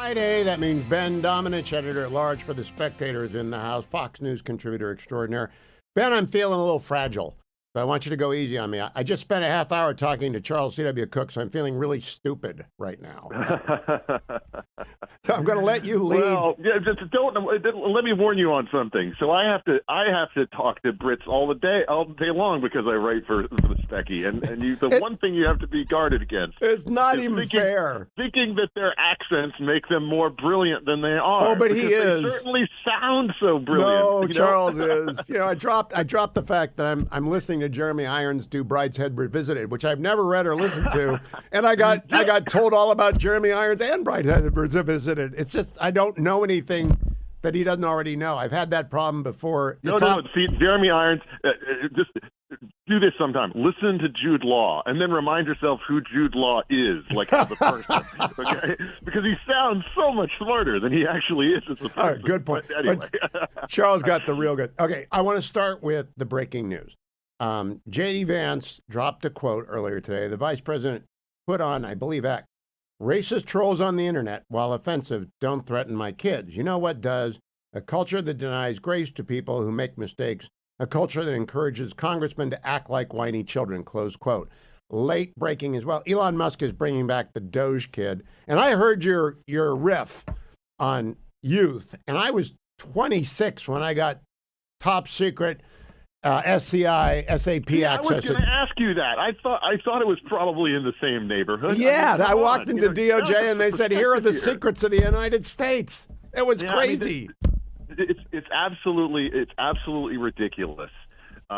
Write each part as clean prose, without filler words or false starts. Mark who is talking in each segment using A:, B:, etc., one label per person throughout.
A: Friday. That means Ben Domenech, editor-at-large for The Spectator, is in the house, Fox News contributor extraordinaire. Ben, I'm feeling a little fragile, so I want you to go easy on me. I just spent a half hour talking to Charles C.W. Cook, so I'm feeling really stupid right now. So I'm going to let you lead.
B: Well, yeah, just don't. Let me warn you on something. So I have to talk to Brits all day long because I write for the Specky, and the one thing you have to be guarded against.
A: It's not even fair.
B: Thinking that their accents make them more brilliant than they are.
A: Oh, but he is.
B: They certainly sound so brilliant.
A: No, Charles is. I dropped the fact that I'm listening to Jeremy Irons do Brideshead Revisited, which I've never read or listened to, and I got told all about Jeremy Irons and Brideshead Revisited. It's just I don't know anything that he doesn't already know. I've had that problem before.
B: No. See, Jeremy Irons, just do this sometime. Listen to Jude Law, and then remind yourself who Jude Law is, like as a person, okay? Because he sounds so much smarter than he actually is as a person.
A: All right, good point.
B: But anyway.
A: But Charles got the real good. Okay, I want to start with the breaking news. J.D. Vance dropped a quote earlier today. The vice president put on, I believe, X. Racist trolls on the internet, while offensive, don't threaten my kids. You know what does? A culture that denies grace to people who make mistakes. A culture that encourages congressmen to act like whiny children, close quote. Late breaking as well. Elon Musk is bringing back the Doge kid. And I heard your riff on youth, and I was 26 when I got top secret SCI, SAP access.
B: I was going to ask you that. I thought it was probably in the same neighborhood.
A: Yeah, I walked into DOJ and they said, "Here are the secrets of the United States." It was crazy.
B: It's absolutely ridiculous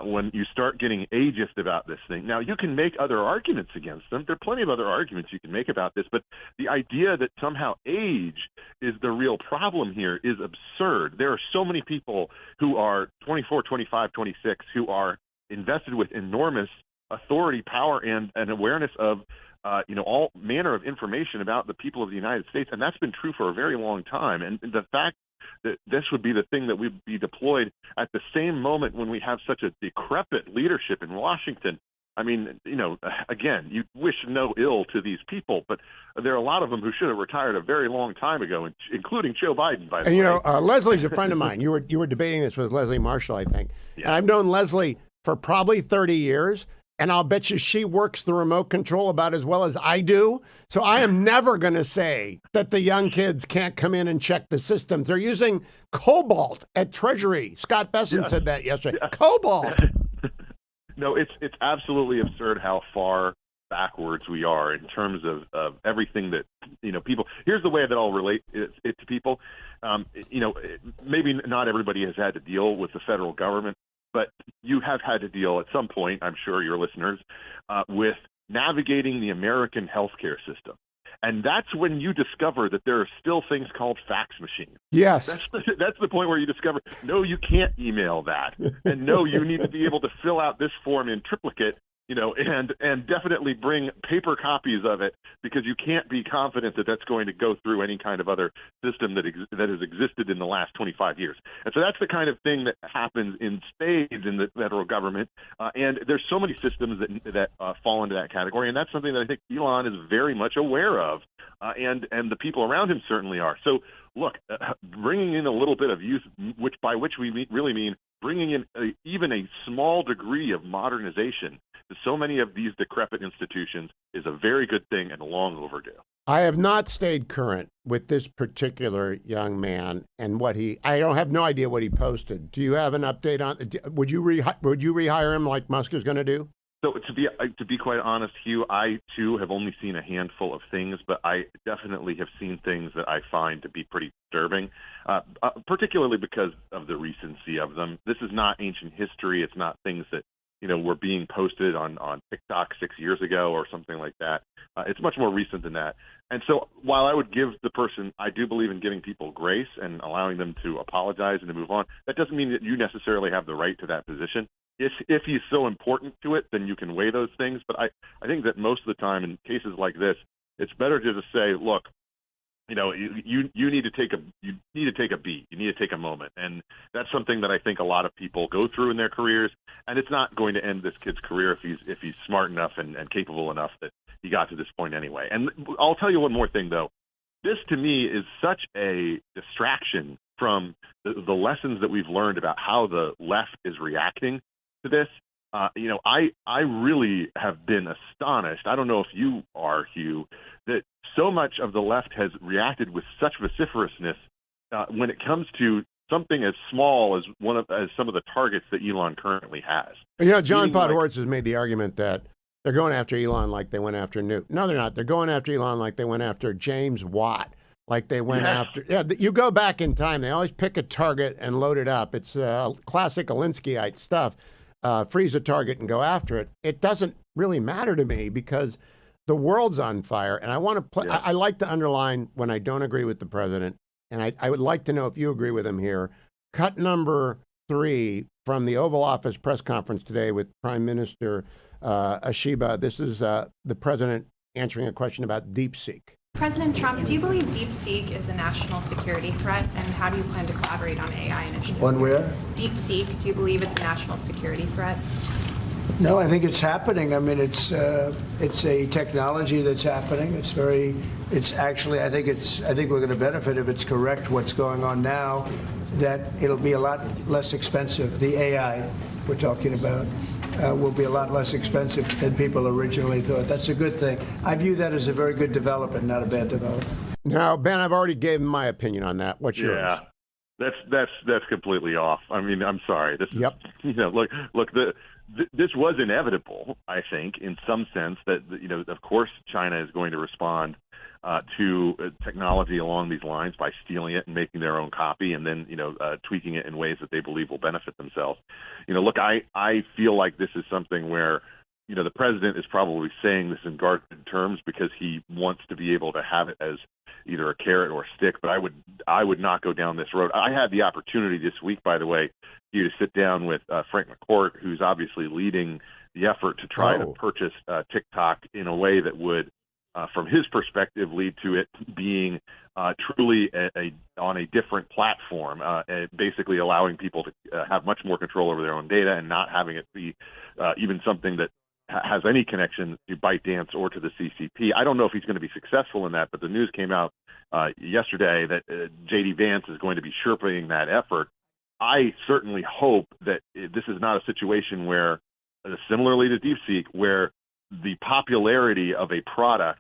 B: when you start getting ageist about this thing. Now, you can make other arguments against them. There are plenty of other arguments you can make about this, but the idea that somehow age is the real problem here is absurd. There are so many people who are 24, 25, 26 who are invested with enormous authority, power, and awareness of all manner of information about the people of the United States, and that's been true for a very long time. And the fact that this would be the thing that would be deployed at the same moment when we have such a decrepit leadership in Washington. I mean, again, you wish no ill to these people, but there are a lot of them who should have retired a very long time ago, including Joe Biden, by the way.
A: Leslie's a friend of mine. You were debating this with Leslie Marshall, I think.
B: Yeah.
A: And I've known Leslie for probably 30 years. And I'll bet you she works the remote control about as well as I do. So I am never going to say that the young kids can't come in and check the systems. They're using Cobalt at Treasury. Scott Besson said that yesterday. Yeah. Cobalt.
B: No, it's absolutely absurd how far backwards we are in terms of everything that, people. Here's the way that I'll relate it to people. Maybe not everybody has had to deal with the federal government, but you have had to deal at some point, I'm sure your listeners, with navigating the American healthcare system. And that's when you discover that there are still things called fax machines.
A: Yes.
B: That's the point where you discover, no, you can't email that. And no, you need to be able to fill out this form in triplicate, and definitely bring paper copies of it, because you can't be confident that that's going to go through any kind of other system that has existed in the last 25 years. And so that's the kind of thing that happens in spades in the federal government. And there's so many systems that fall into that category. And that's something that I think Elon is very much aware of. And the people around him certainly are. So, look, bringing in a little bit of youth, by which we really mean bringing in even a small degree of modernization to so many of these decrepit institutions, is a very good thing and long overdue.
A: I have not stayed current with this particular young man and I don't have no idea what he posted. Do you have an update on? Would you rehire him like Musk is going to do?
B: So to be quite honest, Hugh, I too have only seen a handful of things, but I definitely have seen things that I find to be pretty disturbing, particularly because of the recency of them. This is not ancient history. It's not things that were being posted on TikTok 6 years ago or something like that. It's much more recent than that. And so while I would give the person, I do believe in giving people grace and allowing them to apologize and to move on, that doesn't mean that you necessarily have the right to that position. If he's so important to it, then you can weigh those things. But I think that most of the time in cases like this, it's better to just say, look, you need to take a beat. You need to take a moment, and that's something that I think a lot of people go through in their careers. And it's not going to end this kid's career if he's smart enough and capable enough that he got to this point anyway. And I'll tell you one more thing though. this to me is such a distraction from the lessons that we've learned about how the left is reacting to this. I really have been astonished. I don't know if you are, Hugh, that so much of the left has reacted with such vociferousness when it comes to something as small as some of the targets that Elon currently has.
A: John Podhoretz has made the argument that they're going after Elon like they went after Newt. No, they're not. They're going after Elon like they went after James Watt, like they went after. Yeah, you go back in time. They always pick a target and load it up. It's classic Alinskyite stuff. Freeze a target and go after it. It doesn't really matter to me because the world's on fire. And I want to play. I like to underline when I don't agree with the president. And I would like to know if you agree with him here. Cut number 3 from the Oval Office press conference today with Prime Minister Ashiba. This is the president answering a question about DeepSeek.
C: President Trump, do you believe DeepSeek is a national security threat, and how do you plan to collaborate on AI initiatives?
D: On where?
C: DeepSeek, do you believe it's a national security threat?
D: No, I think it's happening. I mean, it's a technology that's happening. It's actually, I think we're going to benefit if it's correct what's going on now, that it'll be a lot less expensive. The AI we're talking about will be a lot less expensive than people originally thought. That's a good thing. I view that as a very good development, not a bad development.
A: Now, Ben, I've already given my opinion on that. What's yours?
B: Yeah, that's completely off. I mean, I'm sorry. This is, look, this was inevitable, I think, in some sense that, of course, China is going to respond to technology along these lines by stealing it and making their own copy and then, tweaking it in ways that they believe will benefit themselves. Look, I feel like this is something where, the president is probably saying this in guarded terms because he wants to be able to have it as either a carrot or a stick, but I would not go down this road. I had the opportunity this week, by the way, to sit down with Frank McCourt, who's obviously leading the effort to try to purchase TikTok in a way that would, from his perspective, lead to it being truly on a different platform, basically allowing people to have much more control over their own data and not having it be even something that has any connection to ByteDance or to the CCP. I don't know if he's going to be successful in that, but the news came out yesterday that J.D. Vance is going to be sherping that effort. I certainly hope that this is not a situation where, similarly to DeepSeek, where the popularity of a product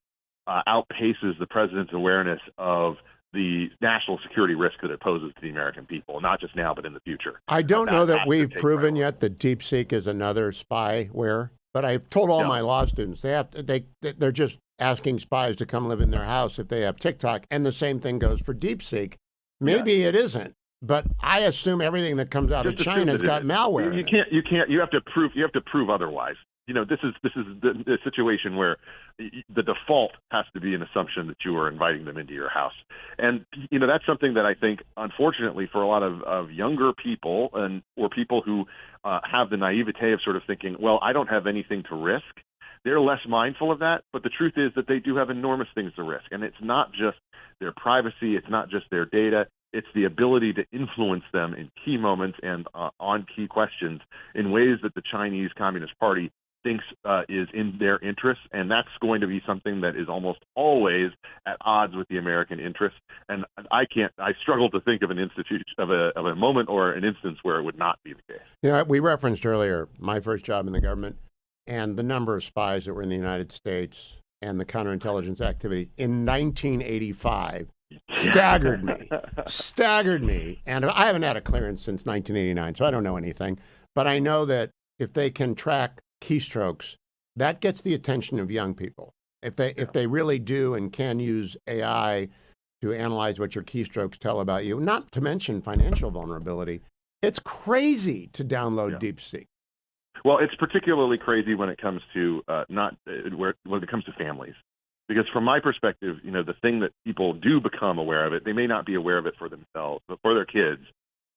B: outpaces the president's awareness of the national security risk that it poses to the American people, not just now, but in the future.
A: I don't know that we've proven yet that DeepSeek is another spyware. But I've told all my law students they're just asking spies to come live in their house if they have TikTok, and the same thing goes for DeepSeek. Maybe it isn't, but I assume everything that comes out of China's got malware.
B: You have to prove otherwise. This is the situation where the default has to be an assumption that you are inviting them into your house, and that's something that I think, unfortunately, for a lot of younger people or people who have the naivete of sort of thinking, well, I don't have anything to risk. They're less mindful of that, but the truth is that they do have enormous things to risk, and it's not just their privacy, it's not just their data. It's the ability to influence them in key moments and on key questions in ways that the Chinese Communist Party thinks is in their interest, and that's going to be something that is almost always at odds with the American interest. And I struggle to think of an of a moment or an instance where it would not be the case.
A: We referenced earlier my first job in the government and the number of spies that were in the United States and the counterintelligence activity in 1985 staggered me. And I haven't had a clearance since 1989, so I don't know anything. But I know that if they can track keystrokes, that gets the attention of young people. If they really do and can use AI to analyze what your keystrokes tell about you, not to mention financial vulnerability, it's crazy to download DeepSeek.
B: Well, it's particularly crazy when it comes to when it comes to families, because from my perspective, the thing that people do become aware of it, they may not be aware of it for themselves, but for their kids.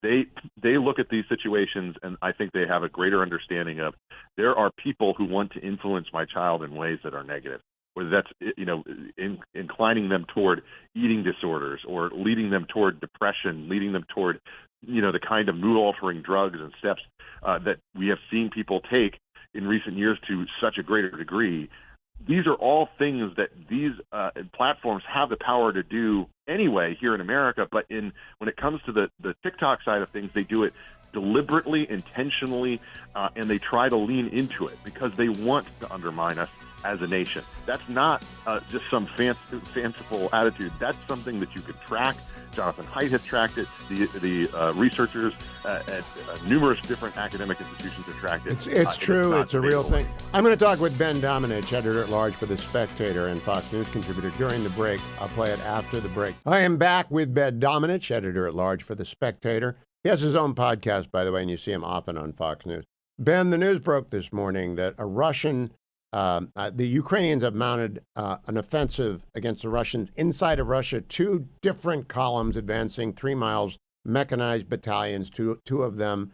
B: They look at these situations, and I think they have a greater understanding of there are people who want to influence my child in ways that are negative, whether that's inclining them toward eating disorders or leading them toward depression, leading them toward the kind of mood-altering drugs and steps that we have seen people take in recent years to such a greater degree. these are all things that these platforms have the power to do anyway here in America. But when it comes to the TikTok side of things, they do it deliberately, intentionally, and they try to lean into it because they want to undermine us as a nation. That's not just some fanciful attitude. That's something that you could track. Jonathan Haidt has tracked it. The researchers at numerous different academic institutions have tracked it.
A: It's true. It's a real thing. I'm going to talk with Ben Domenech, editor-at-large for The Spectator and Fox News contributor, during the break. I'll play it after the break. I am back with Ben Domenech, editor-at-large for The Spectator. He has his own podcast, by the way, and you see him often on Fox News. Ben, the news broke this morning that the Ukrainians have mounted an offensive against the Russians inside of Russia, 2 different columns advancing 3 miles, mechanized battalions, two of them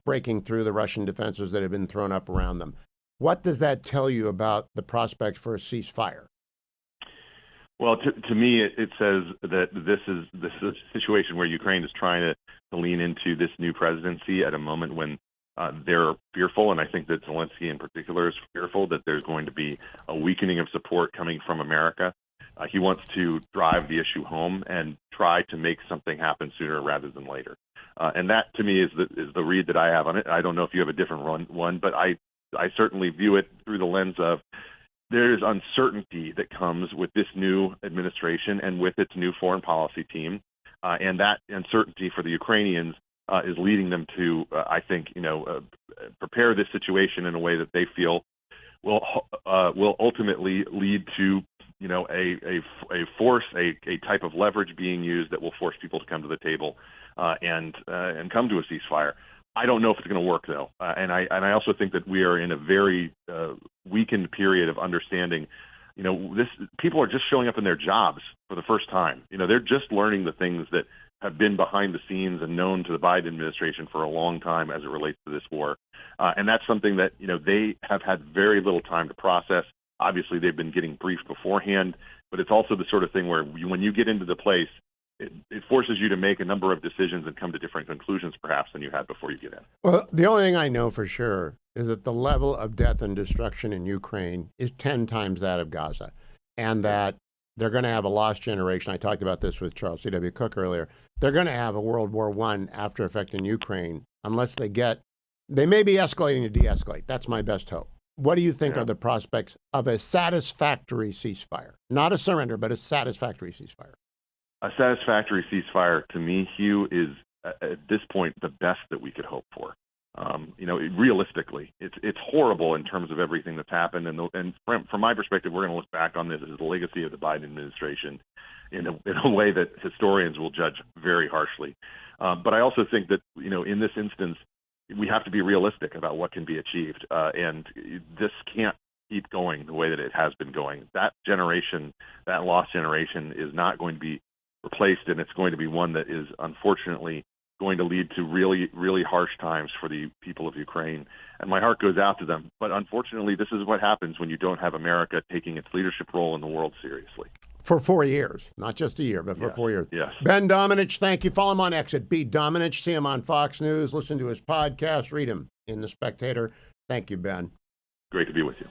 A: breaking through the Russian defenses that have been thrown up around them. What does that tell you about the prospects for a ceasefire?
B: Well, to me, it says that this is a situation where Ukraine is trying to lean into this new presidency at a moment when they're fearful, and I think that Zelensky in particular is fearful that there's going to be a weakening of support coming from America. He wants to drive the issue home and try to make something happen sooner rather than later. And that, to me, is the read that I have on it. I don't know if you have a different one, but I certainly view it through the lens of there is uncertainty that comes with this new administration and with its new foreign policy team. And that uncertainty for the Ukrainians is leading them to, I think, prepare this situation in a way that they feel will ultimately lead to, a type of leverage being used that will force people to come to the table and come to a ceasefire. I don't know if it's going to work, though, and I also think that we are in a very weakened period of understanding. People are just showing up in their jobs for the first time. They're just learning the things that have been behind the scenes and known to the Biden administration for a long time as it relates to this war. And that's something that, they have had very little time to process. Obviously, they've been getting briefed beforehand, but it's also the sort of thing where when you get into the place, it forces you to make a number of decisions and come to different conclusions, perhaps, than you had before you get in.
A: Well, the only thing I know for sure is that the level of death and destruction in Ukraine is 10 times that of Gaza, and that they're going to have a lost generation. I talked about this with Charles C.W. Cook earlier. They're going to have a World War I after effect in Ukraine unless they may be escalating to de-escalate. That's my best hope. What do you think are the prospects of a satisfactory ceasefire? Not a surrender, but a satisfactory ceasefire.
B: A satisfactory ceasefire, to me, Hugh, is at this point the best that we could hope for. Realistically, it's horrible in terms of everything that's happened, and from my perspective, we're going to look back on this as the legacy of the Biden administration in a way that historians will judge very harshly. But I also think that in this instance, we have to be realistic about what can be achieved, and this can't keep going the way that it has been going. That generation, that lost generation, is not going to be replaced, and it's going to be one that is unfortunately going to lead to really, really harsh times for the people of Ukraine. And my heart goes out to them. But unfortunately, this is what happens when you don't have America taking its leadership role in the world seriously.
A: For 4 years, not just a year, but for 4 years.
B: Yes.
A: Ben Domenech, thank you. Follow him on X at @Domenech. See him on Fox News. Listen to his podcast. Read him in The Spectator. Thank you, Ben.
B: Great to be with you.